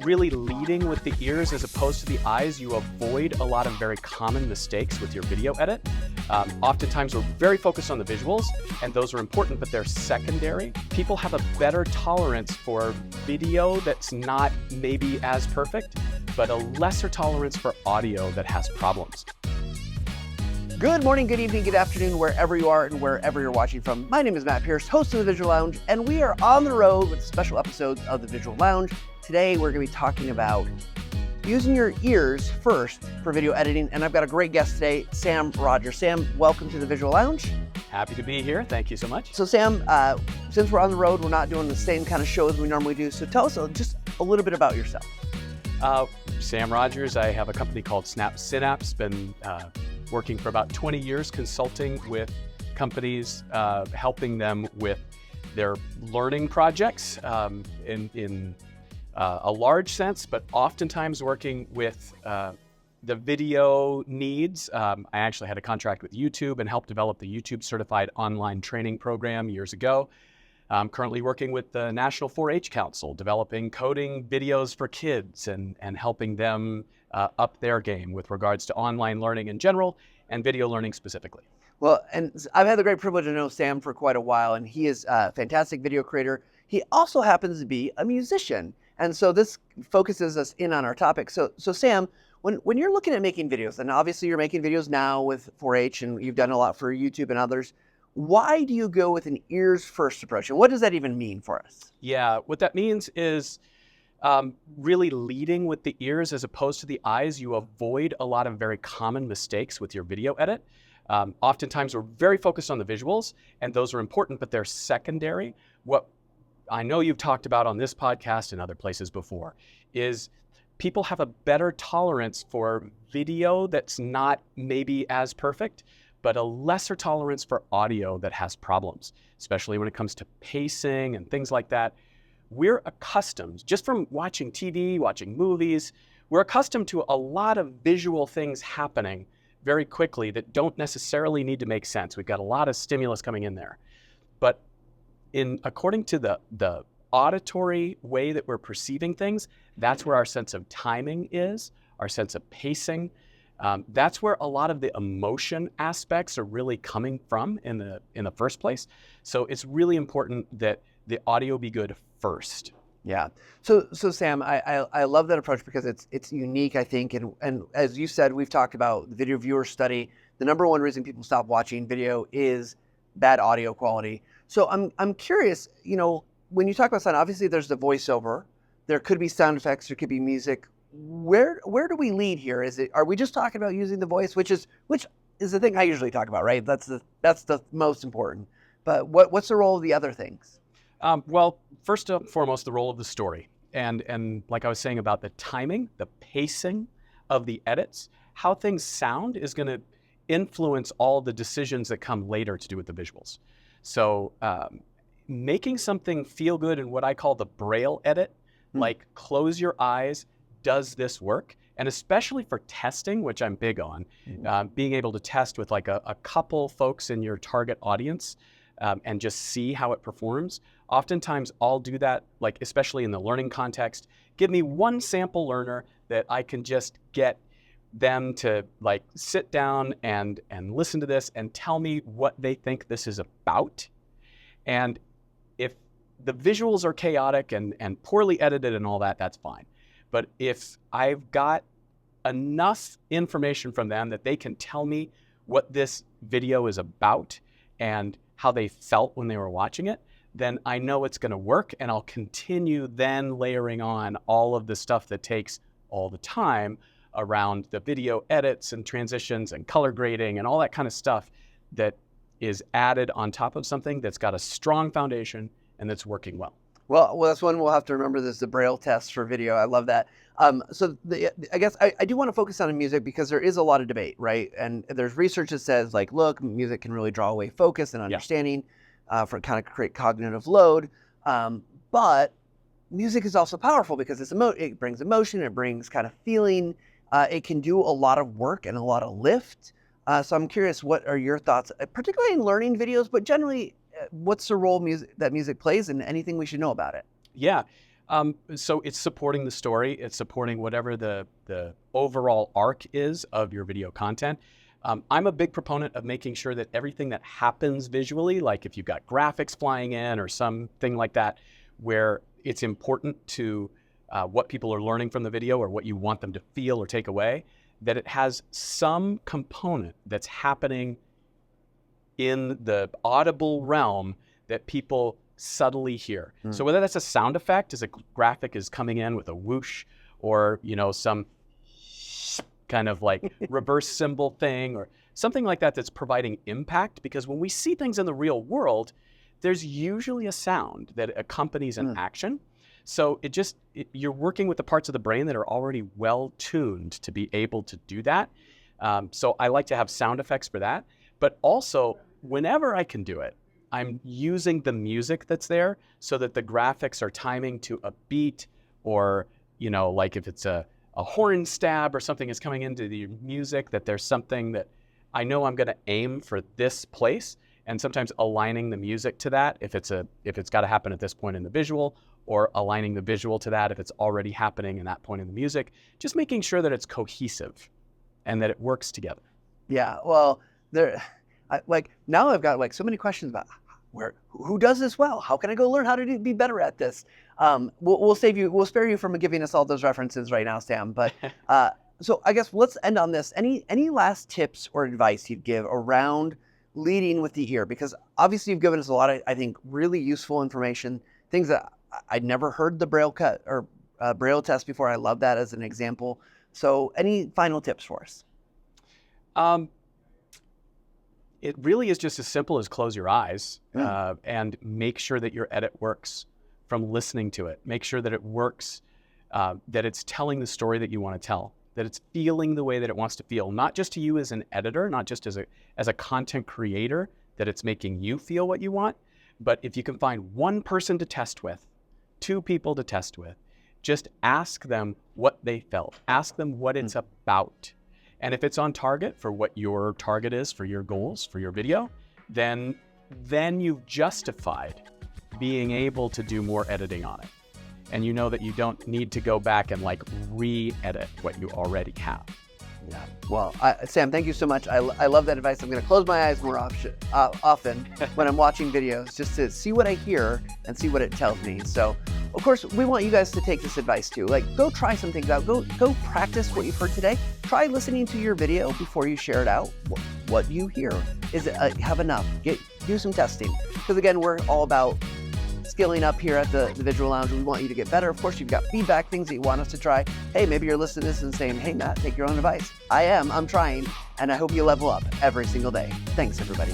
Really leading with the ears as opposed to the eyes, you avoid a lot of very common mistakes with your video edit. Oftentimes we're very focused on the visuals, and those are important, but they're secondary. People have a better tolerance for video that's not maybe as perfect, but a lesser tolerance for audio that has problems. Good morning, good evening, good afternoon, wherever you are and wherever you're watching from. My name is Matt Pierce, host of the Visual Lounge, and we are on the road with special episodes of the Visual Lounge. Today, we're going to be talking about using your ears first for video editing, and I've got a great guest today, Sam Rogers. Sam, welcome to the Visual Lounge. Happy to be here. Thank you so much. So Sam, since we're on the road, we're not doing the same kind of show as we normally do, so tell us just a little bit about yourself. Sam Rogers. I have a company called Synapse. Been working for about 20 years consulting with companies, helping them with their learning projects in a large sense, but oftentimes working with the video needs. I actually had a contract with YouTube and helped develop the YouTube certified online training program years ago. I'm currently working with the National 4-H Council, developing coding videos for kids and helping them up their game with regards to online learning in general and video learning specifically. Well, and I've had the great privilege to know Sam for quite a while, and he is a fantastic video creator. He also happens to be a musician. And so this focuses us in on our topic. So Sam, when you're looking at making videos, and obviously you're making videos now with 4-H and you've done a lot for YouTube and others, why do you go with an ears first approach? And what does that even mean for us? Yeah, what that means is really leading with the ears as opposed to the eyes. You avoid a lot of very common mistakes with your video edit. Oftentimes we're very focused on the visuals, and those are important, but they're secondary. What I know you've talked about on this podcast and other places before is people have a better tolerance for video that's not maybe as perfect, but a lesser tolerance for audio that has problems, especially when it comes to pacing and things like that. We're accustomed, just from watching TV, watching movies, we're accustomed to a lot of visual things happening very quickly that don't necessarily need to make sense. We've got a lot of stimulus coming in there. But according to the auditory way that we're perceiving things, that's where our sense of timing is, our sense of pacing. That's where a lot of the emotion aspects are really coming from in the first place. So it's really important that the audio be good first. Yeah. So Sam, I love that approach because it's unique, I think. And as you said, we've talked about the video viewer study. The number one reason people stop watching video is bad audio quality. So I'm curious, when you talk about sound, obviously there's the voiceover, there could be sound effects, there could be music. Where do we lead here? Are we just talking about using the voice, which is the thing I usually talk about, right? That's the most important. But what's the role of the other things? Well, first and foremost, the role of the story. And like I was saying about the timing, the pacing of the edits, how things sound is going to influence all the decisions that come later to do with the visuals. So making something feel good in what I call the braille edit, like close your eyes, does this work? And especially for testing, which I'm big on, being able to test with like a couple folks in your target audience and just see how it performs. Oftentimes I'll do that, like especially in the learning context. Give me one sample learner that I can just get them to like sit down and listen to this and tell me what they think this is about. And if the visuals are chaotic and poorly edited and all that, that's fine. But if I've got enough information from them that they can tell me what this video is about and how they felt when they were watching it, then I know it's going to work, and I'll continue then layering on all of the stuff that takes all the time around the video edits and transitions and color grading and all that kind of stuff that is added on top of something that's got a strong foundation and that's working well. Well, that's one we'll have to remember. This is the Braille test for video. I love that. I guess I do want to focus on music because there is a lot of debate, right? And there's research that says, like, look, music can really draw away focus and understanding for kind of create cognitive load. But music is also powerful because it brings emotion, it brings kind of feeling. It can do a lot of work and a lot of lift. So I'm curious, what are your thoughts, particularly in learning videos, but generally, what's the role that music plays and anything we should know about it? Yeah. So it's supporting the story. It's supporting whatever the overall arc is of your video content. I'm a big proponent of making sure that everything that happens visually, like if you've got graphics flying in or something like that, where it's important to what people are learning from the video or what you want them to feel or take away, that it has some component that's happening in the audible realm that people subtly hear. So whether that's a sound effect as a graphic is coming in with a whoosh, or some kind of like reverse symbol thing or something like that that's providing impact, because when we see things in the real world, there's usually a sound that accompanies an action. So you're working with the parts of the brain that are already well tuned to be able to do that. So I like to have sound effects for that, but also whenever I can do it, I'm using the music that's there so that the graphics are timing to a beat, or, like if it's a horn stab or something is coming into the music, that there's something that I know I'm going to aim for this place, and sometimes aligning the music to that if it's got to happen at this point in the visual, or aligning the visual to that if it's already happening in that point in the music, just making sure that it's cohesive and that it works together. Yeah, well, now I've got so many questions about who does this well? How can I go learn how to be better at this? We'll spare you from giving us all those references right now, Sam. But so I guess let's end on this. Any last tips or advice you'd give around leading with the ear? Because obviously you've given us a lot of, I think, really useful information, things that I'd never heard the Braille cut or Braille test before. I love that as an example. So any final tips for us? It really is just as simple as close your eyes and make sure that your edit works from listening to it. Make sure that it works, that it's telling the story that you want to tell, that it's feeling the way that it wants to feel, not just to you as an editor, not just as a content creator, that it's making you feel what you want, but if you can find one person to test with, 2 people to test with, just ask them what they felt. Ask them what it's about. And if it's on target for what your target is for your goals, for your video, then you've justified being able to do more editing on it. And you know that you don't need to go back and re-edit what you already have. Yeah. Well, Sam, thank you so much. I love that advice. I'm going to close my eyes more often when I'm watching videos, just to see what I hear and see what it tells me. So, of course, we want you guys to take this advice too. Go try some things out. Go practice what you've heard today. Try listening to your video before you share it out. What you hear, is it have enough? Do some testing, because again, we're all about skilling up here at the Visual Lounge. We want you to get better. Of course, you've got feedback, things that you want us to try. Hey, maybe you're listening to this and saying, hey, Matt, take your own advice. I'm trying, and I hope you level up every single day. Thanks, everybody.